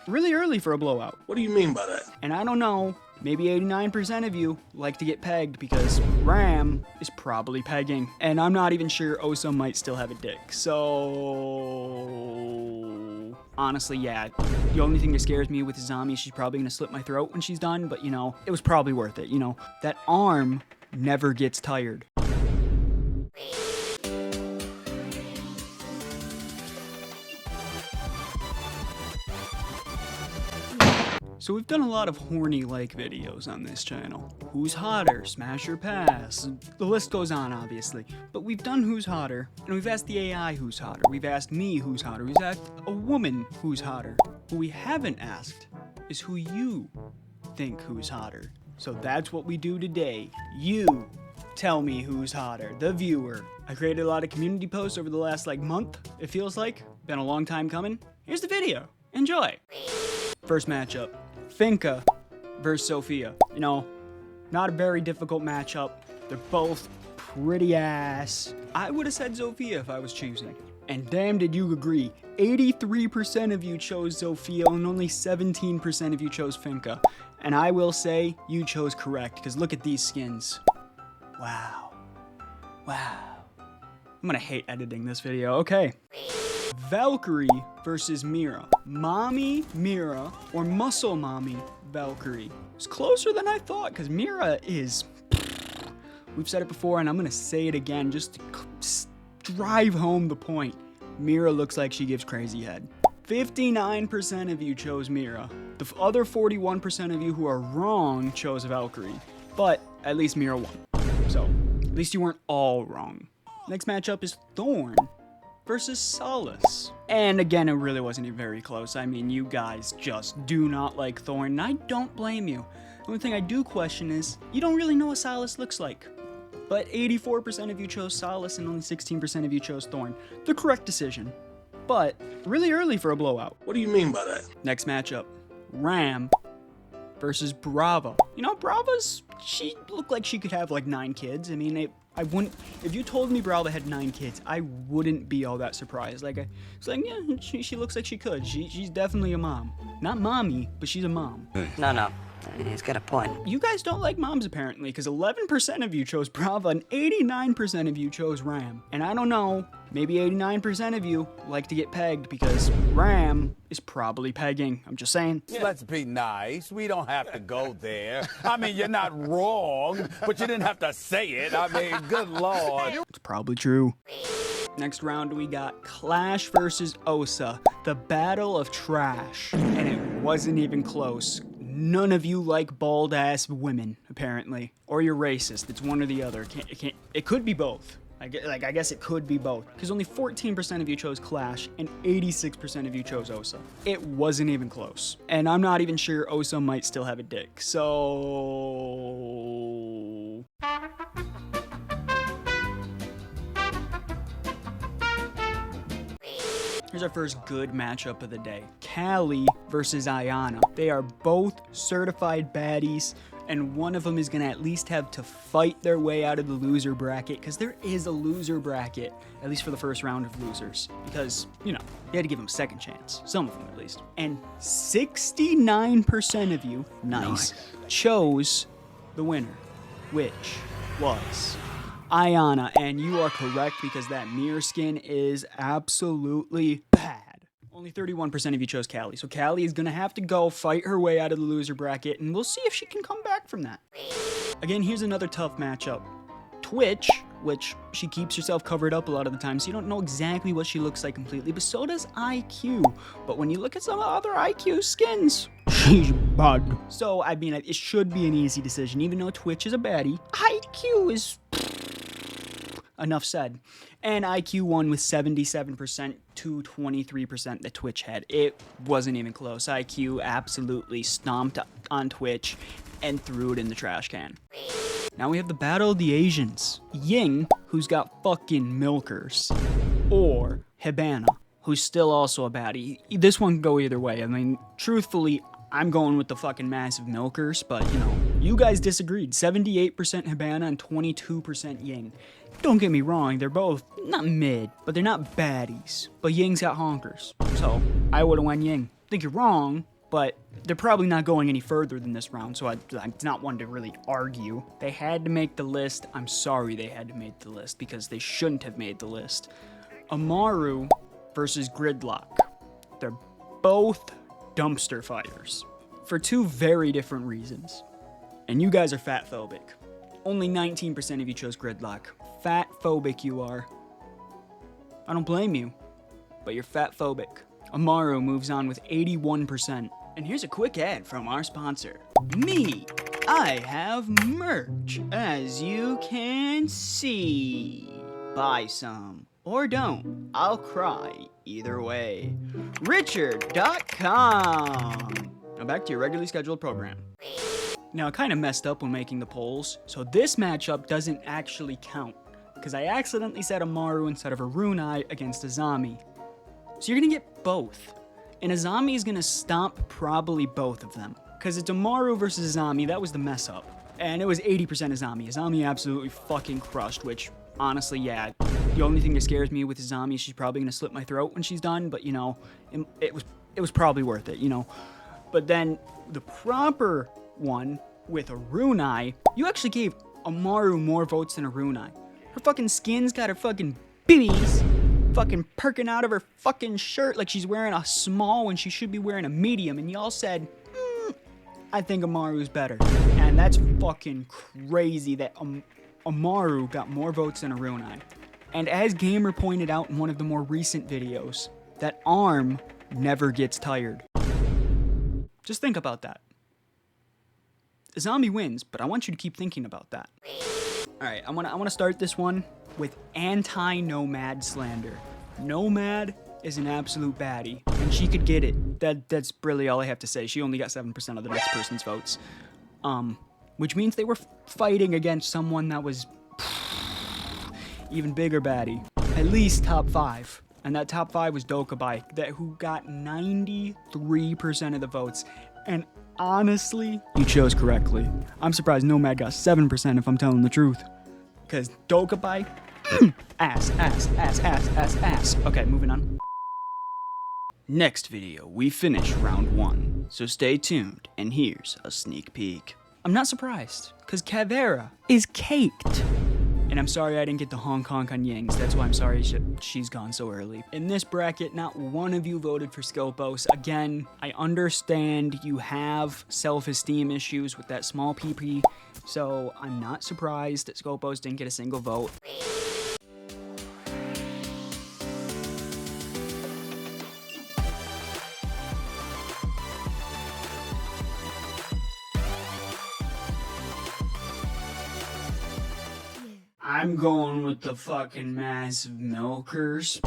really early for a blowout. What do you mean by that? And I don't know, maybe 89% of you like to get pegged because Ram is probably pegging. And I'm not even sure Osa might still have a dick. So honestly, yeah, the only thing that scares me with Zami is she's probably gonna slit my throat when she's done, but you know, it was probably worth it, you know. That arm never gets tired. So we've done a lot of horny-like videos on this channel. Who's hotter, smash or pass, the list goes on obviously. But we've done who's hotter, and we've asked the AI who's hotter, we've asked me who's hotter, we've asked a woman who's hotter. What we haven't asked is who you think who's hotter. So that's what we do today. You tell me who's hotter, the viewer. I created a lot of community posts over the last month, it feels like. Been a long time coming. Here's the video, enjoy. First matchup. Finka versus Sophia. You know, not a very difficult matchup. They're both pretty ass. I would have said Sophia if I was choosing. And damn did you agree. 83% of you chose Sophia and only 17% of you chose Finka. And I will say you chose correct because look at these skins. Wow. Wow. I'm gonna hate editing this video. Okay. Valkyrie versus Mira. Mommy Mira or Muscle Mommy Valkyrie. It's closer than I thought because Mira is... We've said it before and I'm gonna say it again just to drive home the point. Mira looks like she gives crazy head. 59% of you chose Mira. The other 41% of you who are wrong chose Valkyrie. But at least Mira won. So at least you weren't all wrong. Next matchup is Thorn versus Solace. And again, it really wasn't even very close. I mean, you guys just do not like Thorn, and I don't blame you. The only thing I do question is, you don't really know what Solace looks like. But 84% of you chose Solace and only 16% of you chose Thorn. The correct decision, but really early for a blowout. What do you mean by that? Next matchup, Ram versus Brava. You know, she looked like she could have 9 kids. I mean, I wouldn't, if you told me Brava had 9 kids, I wouldn't be all that surprised. It's like, yeah, she looks like she could. She's definitely a mom. Not mommy, but she's a mom. No. He's got a point. You guys don't like moms apparently, because 11% of you chose Brava and 89% of you chose Ram. And I don't know, maybe 89% of you like to get pegged because Ram is probably pegging. I'm just saying. Let's be nice. We don't have to go there. I mean, you're not wrong, but you didn't have to say it. I mean, good Lord. It's probably true. Next round, we got Clash versus Osa, the battle of trash. And it wasn't even close. None of you like bald-ass women, apparently. Or you're racist. It's one or the other. It could be both. I guess it could be both. Because only 14% of you chose Clash, and 86% of you chose Osa. It wasn't even close. And I'm not even sure Osa might still have a dick. So... Here's our first good matchup of the day. Callie versus Ayana. They are both certified baddies, and one of them is gonna at least have to fight their way out of the loser bracket, because there is a loser bracket, at least for the first round of losers. Because, you know, you had to give them a second chance. Some of them at least. And 69% of you, nice, chose the winner, which was Ayana, and you are correct because that mirror skin is absolutely bad. Only 31% of you chose Callie, so Callie is gonna have to go fight her way out of the loser bracket, and we'll see if she can come back from that. Again, here's another tough matchup. Twitch, which she keeps herself covered up a lot of the time, so you don't know exactly what she looks like completely, but so does IQ. But when you look at some other IQ skins, she's bad. So, I mean, it should be an easy decision, even though Twitch is a baddie. IQ is... enough said. And IQ won with 77% to 23% that Twitch had. It wasn't even close. IQ absolutely stomped on Twitch and threw it in the trash can. Now we have the battle of the Asians. Ying, who's got fucking milkers, or Hibana, who's still also a baddie. This one can go either way. I mean, truthfully, I'm going with the fucking massive milkers, but you know, you guys disagreed. 78% Hibana and 22% Ying. Don't get me wrong, they're both not mid, but they're not baddies. But Ying's got honkers, so I would've went Ying. Think you're wrong, but they're probably not going any further than this round, so I'm not one to really argue. They had to make the list. I'm sorry they had to make the list because they shouldn't have made the list. Amaru versus Gridlock. They're both dumpster fires for two very different reasons. And you guys are fat phobic. Only 19% of you chose Gridlock. Fat phobic you are. I don't blame you, but you're fat phobic. Amaru moves on with 81%. And here's a quick ad from our sponsor. Me, I have merch, as you can see. Buy some, or don't. I'll cry either way. Richard.com. Now back to your regularly scheduled program. Now, I kind of messed up when making the polls, so this matchup doesn't actually count, because I accidentally said Amaru instead of Arunai against Azami. So you're gonna get both. And Azami is gonna stomp probably both of them. Because it's Amaru versus Azami, that was the mess up. And it was 80% Azami. Azami absolutely fucking crushed, which, honestly, yeah. The only thing that scares me with Azami is she's probably gonna slit my throat when she's done, but, you know, it was probably worth it, you know. But then, the proper one with Arunai, you actually gave Amaru more votes than Arunai. Her fucking skin's got her fucking bibbies fucking perking out of her fucking shirt like she's wearing a small when she should be wearing a medium, and y'all said, I think Amaru's better. And that's fucking crazy that Amaru got more votes than Arunai. And as Gamer pointed out in one of the more recent videos, that arm never gets tired. Just think about that. Azami wins, but I want you to keep thinking about that. Alright, I wanna start this one with anti-Nomad slander. Nomad is an absolute baddie, and she could get it. That's really all I have to say. She only got 7% of the next person's votes. Which means they were fighting against someone that was even bigger baddie. At least top 5. And that top 5 was Dokubai, who got 93% of the votes. And honestly, you chose correctly. I'm surprised Nomad got 7% if I'm telling the truth. Because Dokubai, ass. Okay, moving on. Next video, we finish round 1. So stay tuned, and here's a sneak peek. I'm not surprised, because Caveira is caked. And I'm sorry I didn't get the Hong Kong on Yings. That's why I'm sorry she's gone so early. In this bracket, not one of you voted for Skopos. Again, I understand you have self-esteem issues with that small PP, so I'm not surprised that Skopos didn't get a single vote. I'm going with the fucking massive milkers.